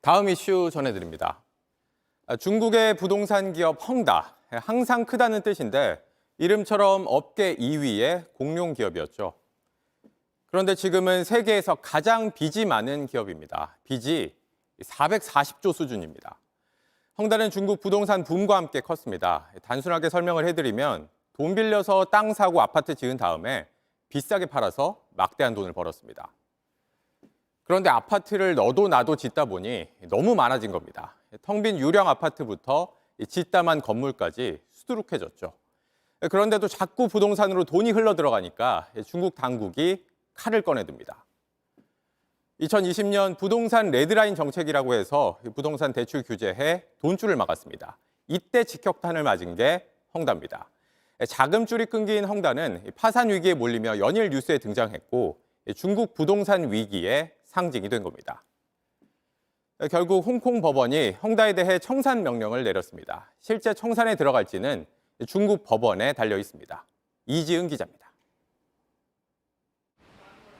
다음 이슈 전해드립니다. 중국의 부동산 기업 헝다, 항상 크다는 뜻인데 이름처럼 업계 2위의 공룡 기업이었죠. 그런데 지금은 세계에서 가장 빚이 많은 기업입니다. 빚이 440조 수준입니다. 헝다는 중국 부동산 붐과 함께 컸습니다. 단순하게 설명을 해드리면 돈 빌려서 땅 사고 아파트 지은 다음에 비싸게 팔아서 막대한 돈을 벌었습니다. 그런데 아파트를 너도 나도 짓다 보니 너무 많아진 겁니다. 텅 빈 유령 아파트부터 짓다만 건물까지 수두룩해졌죠. 그런데도 자꾸 부동산으로 돈이 흘러 들어가니까 중국 당국이 칼을 꺼내듭니다. 2020년 부동산 레드라인 정책이라고 해서 부동산 대출 규제해 돈줄을 막았습니다. 이때 직격탄을 맞은 게 헝다입니다. 자금줄이 끊긴 헝다는 파산 위기에 몰리며 연일 뉴스에 등장했고 중국 부동산 위기의 상징이 된 겁니다. 결국 홍콩 법원이 헝다에 대해 청산 명령을 내렸습니다. 실제 청산에 들어갈지는 중국 법원에 달려 있습니다. 이지은 기자입니다.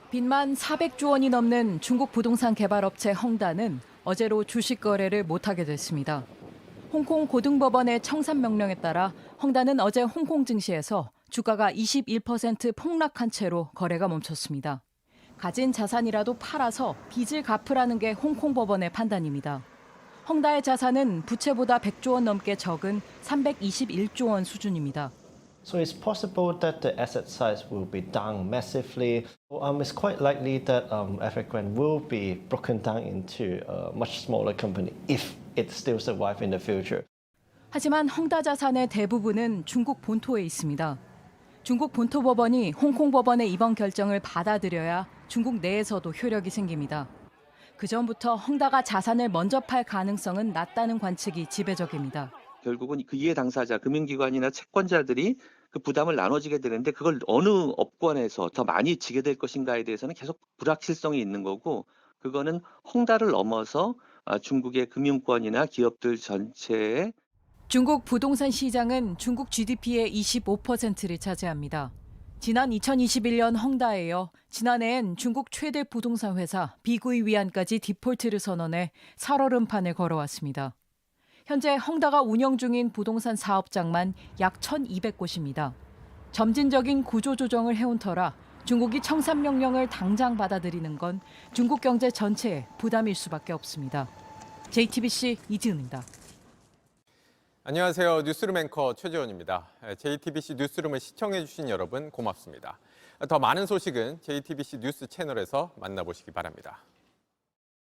빚만 400조 원이 넘는 중국 부동산 개발업체 헝다는 어제로 주식 거래를 못하게 됐습니다. 홍콩 고등법원의 청산 명령에 따라 헝다는 어제 홍콩 증시에서 주가가 21% 폭락한 채로 거래가 멈췄습니다. 가진 자산이라도 팔아서 빚을 갚으라는 게 홍콩 법원의 판단입니다. 헝다의 자산은 부채보다 100조 원 넘게 적은 321조 원 수준입니다. So it's possible that the asset size will be down massively. It's quite likely that Evergrande will be broken down into a much smaller company if it still survives in the future. 하지만 헝다 자산의 대부분은 중국 본토에 있습니다. 중국 본토 법원이 홍콩 법원의 이번 결정을 받아들여야 중국 내에서도 효력이 생깁니다. 그 전부터 헝다가 자산을 먼저 팔 가능성은 낮다는 관측이 지배적입니다. 결국은 그 이해 당사자, 금융기관이나 채권자들이 그 부담을 나눠지게 되는데 그걸 어느 업권에서 더 많이 지게 될 것인가에 대해서는 계속 불확실성이 있는 거고 그거는 헝다를 넘어서 중국의 금융권이나 기업들 전체에 중국 부동산 시장은 중국 GDP의 25%를 차지합니다. 지난 2021년 헝다에 이어 지난해엔 중국 최대 부동산 회사 비구이 위안까지 디폴트를 선언해 살얼음판을 걸어왔습니다. 현재 헝다가 운영 중인 부동산 사업장만 약 1,200곳입니다. 점진적인 구조조정을 해온 터라 중국이 청산 명령을 당장 받아들이는 건 중국 경제 전체에 부담일 수밖에 없습니다. JTBC 이지은입니다. 안녕하세요. 뉴스룸 앵커 최재원입니다. JTBC 뉴스룸을 시청해주신 여러분 고맙습니다. 더 많은 소식은 JTBC 뉴스 채널에서 만나보시기 바랍니다.